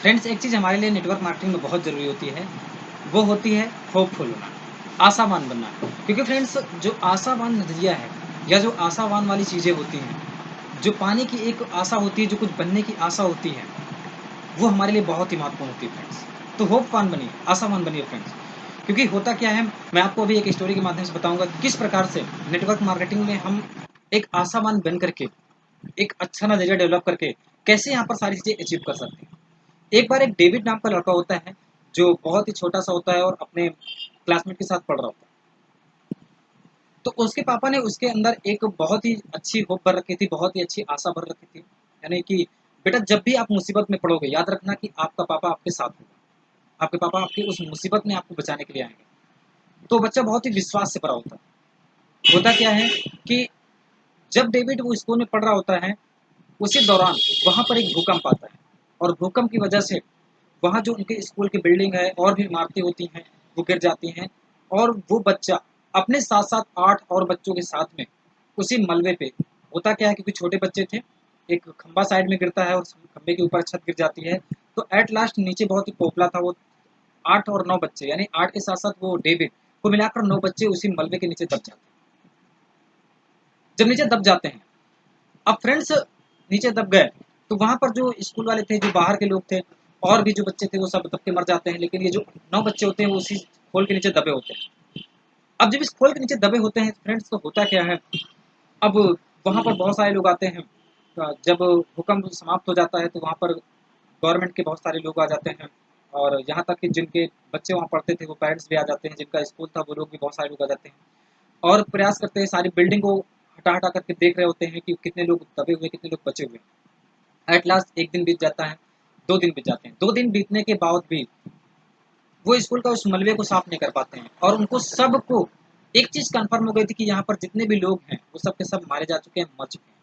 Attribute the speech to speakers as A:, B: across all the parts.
A: Friends, एक चीज़ हमारे लिए नेटवर्क मार्केटिंग में बहुत ज़रूरी होती है, वो होती है होपफुल होना, आशावान बनना। क्योंकि फ्रेंड्स, जो आशावान नज़रिया है या जो आशावान वाली चीज़ें होती हैं, जो पाने की एक आशा होती है, जो कुछ बनने की आशा होती है, वो हमारे लिए बहुत ही महत्वपूर्ण होती है फ्रेंड्स। तो होपवान बनिए, आशावान बनिए फ्रेंड्स। क्योंकि होता क्या है, मैं आपको अभी एक स्टोरी के माध्यम से बताऊँगा किस प्रकार से नेटवर्क मार्केटिंग में हम एक आशावान बन करके, एक अच्छा नज़रिया डेवलप करके, कैसे यहाँ पर सारी चीज़ें अचीव कर सकते हैं। एक बार एक डेविड नाम का लड़का होता है, जो बहुत ही छोटा-सा होता है और अपने क्लासमेट के साथ पढ़ रहा होता है। तो उसके पापा ने उसके अंदर एक बहुत ही अच्छी होप भर रखी थी, बहुत ही अच्छी आशा भर रखी थी। यानी कि बेटा, जब भी आप मुसीबत में पड़ोगे, याद रखना कि आपका पापा आपके साथ होगा। आपके पापा आपकी उस मुसीबत में आपको बचाने के लिए आएँगे। तो बच्चा बहुत ही विश्वास से भरा होता है। होता क्या है कि जब डेविड वो स्कूल में पढ़ रहा होता है, उसी दौरान वहाँ पर एक भूकंप आता है और भूकंप की वजह से वहाँ जो उनके स्कूल की बिल्डिंग है और भी इमारतें होती हैं, वो गिर जाती हैं और वो बच्चा अपने साथ-साथ 8 और बच्चों के साथ में उसी मलबे पे, होता क्या है, क्योंकि छोटे बच्चे थे, एक खंभा साइड में गिरता है और उस खंभे के ऊपर छत गिर जाती है, तो एट लास्ट नीचे बहुत ही पोपला था वो। 8 और 9 बच्चे, यानी 8 के साथ-साथ वो डेविड, कुल मिलाकर 9 बच्चे उसी मलबे के नीचे दब जाते हैं। जब नीचे दब जाते हैं, अब फ्रेंड्स नीचे दब गए, तो वहाँ पर जो स्कूल वाले थे, जो बाहर के लोग थे, और भी जो बच्चे थे, वो सब दब के मर जाते हैं, लेकिन ये जो 9 बच्चे होते हैं, वो उसी खोल के नीचे दबे होते हैं। अब जब इस खोल के नीचे दबे होते हैं फ्रेंड्स, तो होता क्या है, अब वहाँ पर बहुत सारे लोग आते हैं। जब भूकंप समाप्त हो जाता है, तो वहाँ पर गवर्नमेंट के बहुत सारे लोग आ जाते हैं और यहाँ तक कि जिनके बच्चे वहाँ पढ़ते थे, वो पेरेंट्स भी आ जाते हैं, जिनका स्कूल था, वो लोग भी बहुत सारे लोग आ जाते हैं और प्रयास करते हैं, सारी बिल्डिंग को हटा-हटा करके देख रहे होते हैं कि कितने लोग दबे हुए, कितने लोग बचे हुए हैं। एट लास्ट 1 दिन बीत जाता है, 2 दिन बीत जाते हैं। 2 दिन बीतने के बाद भी वो स्कूल का उस मलबे को साफ नहीं कर पाते हैं और उनको सबको एक चीज़ कन्फर्म हो गई थी कि यहाँ पर जितने भी लोग हैं, वो सब के सब मारे जा चुके हैं, मर चुके हैं।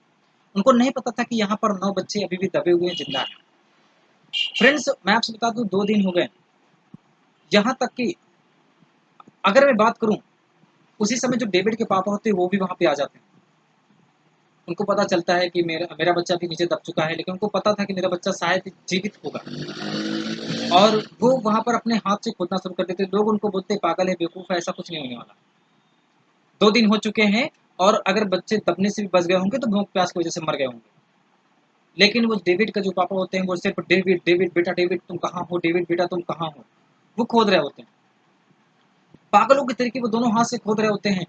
A: उनको नहीं पता था कि यहाँ पर 9 बच्चे अभी भी दबे हुए हैं, जिंदा हैं। फ्रेंड्स, मैं आपसे बता दूँ, 2 दिन हो गए। यहाँ तक कि अगर मैं बात करूँ, उसी समय जो डेविड के पापा होते हैं, वो भी वहाँ पे आ जाते हैं। उनको पता चलता है कि मेरा मेरा बच्चा भी नीचे दब चुका है, लेकिन उनको पता था कि मेरा बच्चा शायद जीवित होगा और वो वहाँ पर अपने हाथ से खोदना शुरू कर देते। लोग उनको बोलते, पागल है, बेवकूफ़ है, ऐसा कुछ नहीं होने वाला। 2 दिन हो चुके हैं और अगर बच्चे दबने से भी बच गए होंगे, तो भूख प्यास की वजह से मर गए होंगे। लेकिन वो डेविड का जो पापा होते हैं, वो सिर्फ डेविड, डेविड बेटा, डेविड तुम कहाँ हो? डेविड बेटा तुम कहाँ हो? वो खोद रहे होते हैं। पागलों के तरीके वो दोनों हाथ से खोद रहे होते हैं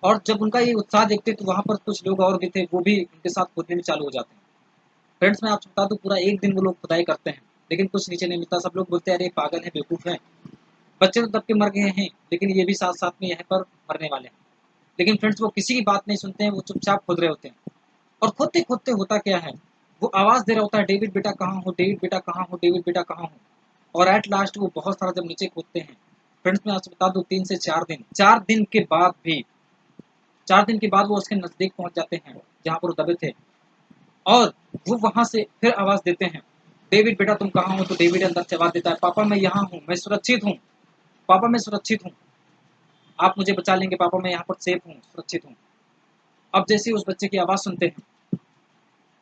A: और जब उनका ये उत्साह देखते हैं, तो वहाँ पर कुछ लोग और भी थे, वो भी उनके साथ खोदने में चालू हो जाते हैं। फ्रेंड्स, मैं आपको बता दूँ, पूरा 1 दिन वो लोग खुदाई करते हैं, लेकिन कुछ नीचे नहीं मिलता। सब लोग बोलते हैं, अरे पागल है, बेवकूफ़ है, बच्चे तो दब के मर गए हैं, लेकिन ये भी साथ-साथ में यहाँ पर मरने वाले हैं। लेकिन फ्रेंड्स, वो किसी की बात नहीं सुनते हैं, वो चुपचाप खोद रहे होते हैं और खोदते-खोदते होता क्या है, वो आवाज़ दे रहा होता है, डेविड बेटा कहाँ हो? डेविड बेटा कहाँ हो? डेविड बेटा कहाँ हो? और एट लास्ट वो बहुत सारा जब नीचे खोदते हैं, फ्रेंड्स, मैं आपसे बता दूँ, 3 से 4 दिन के बाद भी 4 दिन के बाद वो उसके नज़दीक पहुँच जाते हैं, जहाँ पर वो दबे थे और वो वहाँ से फिर आवाज़ देते हैं, डेविड बेटा तुम कहाँ हो? तो डेविड अंदर से आवाज़ देता है, पापा मैं यहाँ हूँ, मैं सुरक्षित हूँ, पापा मैं सुरक्षित हूँ, आप मुझे बचा लेंगे पापा, मैं यहाँ पर सेफ हूँ, सुरक्षित हूँ। अब जैसे ही उस बच्चे की आवाज़ सुनते हैं,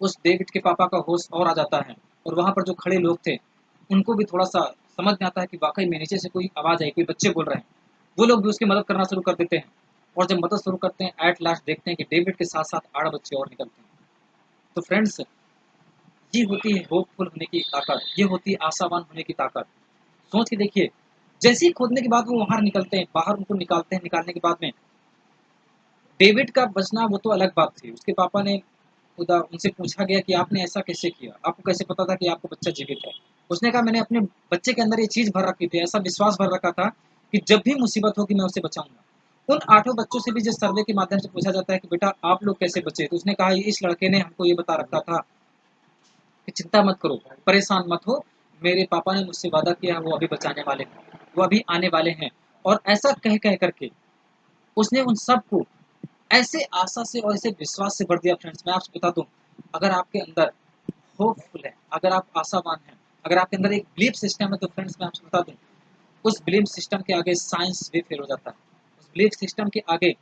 A: उस डेविड के पापा का होश और आ जाता है और वहाँ पर जो खड़े लोग थे, उनको भी थोड़ा-सा समझ में आता है कि वाक़ई में नीचे से कोई आवाज़ आई, कोई बच्चे बोल रहे हैं। वो लोग भी उसकी मदद करना शुरू कर देते हैं और जब मदद शुरू करते हैं, एट लास्ट देखते हैं कि डेविड के साथ-साथ 8 बच्चे और निकलते हैं। तो फ्रेंड्स, ये होती है होपफुल होने की ताकत, ये होती है आशावान होने की ताकत। सोच के देखिए, जैसे ही खोदने के बाद वो बाहर निकलते हैं, बाहर उनको निकालते हैं, निकालने के बाद में डेविड का बचना वो तो अलग बात थी। उसके पापा ने खुदा उनसे पूछा गया कि आपने ऐसा कैसे किया? आपको कैसे पता था कि आपका बच्चा जीवित है? उसने कहा, मैंने अपने बच्चे के अंदर ये चीज़ भर रखी थी, ऐसा विश्वास भर रखा था कि जब भी मुसीबत होगी मैं उसे बचाऊँगा। उन 8 बच्चों से भी जिस सर्वे के माध्यम से पूछा जाता है कि बेटा आप लोग कैसे बचे? तो उसने कहा, इस लड़के ने हमको ये बता रखा था कि चिंता मत करो, परेशान मत हो, मेरे पापा ने मुझसे वादा किया है, वो अभी बचाने वाले हैं, वो अभी आने वाले हैं। और ऐसा कह-कह करके उसने उन सबको ऐसे आशा से और ऐसे विश्वास से भर दिया। फ्रेंड्स, मैं आपसे बता दूँ, अगर आपके अंदर होपफुल है, अगर आप आशावान हैं, अगर आपके अंदर एक बिलीफ सिस्टम है, तो फ्रेंड्स मैं आपसे बता दूँ, उस बिलीफ सिस्टम के आगे साइंस भी फेल हो जाता है। उस बिलीफ सिस्टम के आगे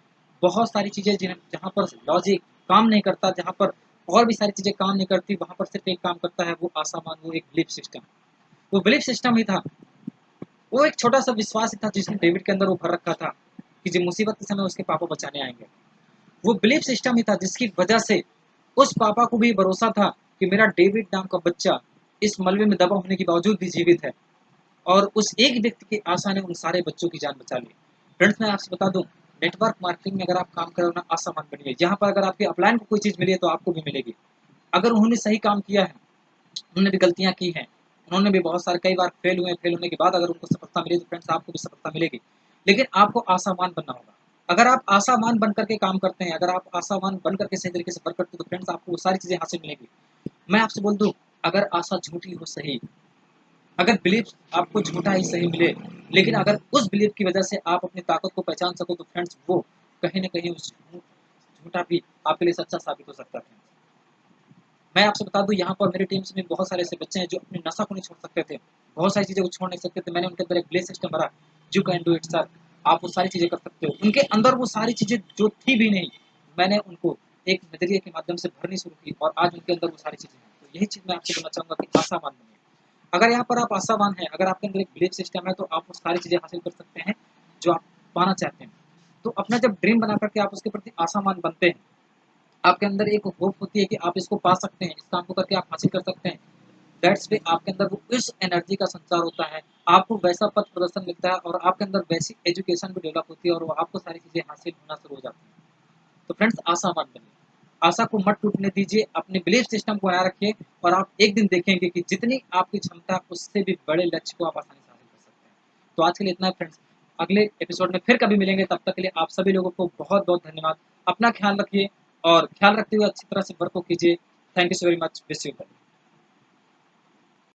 A: बहुत सारी चीज़ें जहाँ पर लॉजिक काम नहीं करता, जहाँ पर और भी सारी चीज़ें काम नहीं करती, वहाँ पर सिर्फ़ एक काम करता है, वो आशावान, वो एक बिलीफ सिस्टम। वो बिलीफ सिस्टम ही था, वो एक छोटा सा विश्वास ही था जिसने डेविड के अंदर वो भर रखा था कि जब मुसीबत के समय उसके पापा बचाने आएंगे। वो बिलीफ सिस्टम ही था जिसकी वजह से उस पापा को भी भरोसा था कि मेरा डेविड नाम का बच्चा इस मलबे में दबा होने के बावजूद भी जीवित है, और उस एक व्यक्ति की आशा ने उन सारे बच्चों की जान बचा ली। फ्रेंड्स, मैं आपसे बता दूं, नेटवर्क मार्केटिंग में अगर आप काम कर रहे हो ना, आसामान बनिए। यहाँ पर अगर आपके अपलाइन को कोई चीज़ मिली है तो आपको भी मिलेगी। अगर उन्होंने सही काम किया है, उन्होंने भी गलतियाँ की हैं, उन्होंने भी बहुत सारे कई बार फेल हुए, फेल होने के बाद अगर उनको सफलता मिली तो फ्रेंड्स आपको भी सफलता मिलेगी। लेकिन आपको आशावान बनना होगा। अगर आप आशावान बन करके काम करते हैं, अगर आप आशावान बन करके सही तरीके से वर्क करते हैं तो फ्रेंड्स आपको वो सारी चीज़ें हासिल मिलेंगी। मैं आपसे बोल दूँ, अगर आशा झूठी हो सही, अगर बिलीफ आपको झूठा ही सही मिले, लेकिन अगर उस बिलीफ की वजह से आप अपनी ताकत को पहचान सको तो फ्रेंड्स वो कहीं न कहीं उस झूठा भी आपके लिए सच्चा साबित हो सकता है। मैं आपसे बता दूँ, यहाँ पर मेरी टीम्स में बहुत सारे ऐसे बच्चे हैं जो अपनी नशा को नहीं छोड़ सकते थे, बहुत सारी चीज़ें को छोड़ नहीं सकते थे। मैंने उनके अंदर एक बिलीफ सिस्टम भरा, you can do it sir, आप वो सारी चीज़ें कर सकते हो। उनके अंदर वो सारी चीज़ें जो थी भी नहीं, मैंने उनको एक नज़रिए के माध्यम से भरनी शुरू की और आज उनके अंदर वो सारी चीज़ें हैं। तो यही चीज़ मैं आपसे बोलना चाहूँगा कि आशावान बनिए। अगर यहाँ पर आप आशावान हैं, अगर आपके अंदर एक बिलीफ सिस्टम है तो आप वो सारी चीज़ें हासिल कर सकते हैं जो आप पाना चाहते हैं। तो अपना जब ड्रीम बना करके आप उसके प्रति आशावान बनते हैं, आपके अंदर एक होप होती है कि आप इसको पा सकते हैं, इस काम को करके आप हासिल कर सकते हैं। दैट्स वे आपके अंदर वो इस एनर्जी का संचार होता है, आपको वैसा पथ प्रदर्शन मिलता है और आपके अंदर वैसी एजुकेशन भी डेवलप होती है और वो आपको सारी चीज़ें हासिल होना शुरू हो जाती हैं। तो फ्रेंड्स, आशावान बनिए, आशा को मत टूटने दीजिए, अपने बिलीफ सिस्टम को बनाए रखिए और आप एक दिन देखेंगे कि जितनी आपकी क्षमता उससे भी बड़े लक्ष्य को आप आसानी से हासिल कर सकते हैं। तो आज के लिए इतना है फ्रेंड्स, अगले एपिसोड में फिर कभी मिलेंगे, तब तक के लिए आप सभी लोगों को बहुत-बहुत धन्यवाद। अपना ख्याल रखिए और ख्याल रखते हुए अच्छी तरह से वर्क को कीजिए। Thank you so very much, wish you well.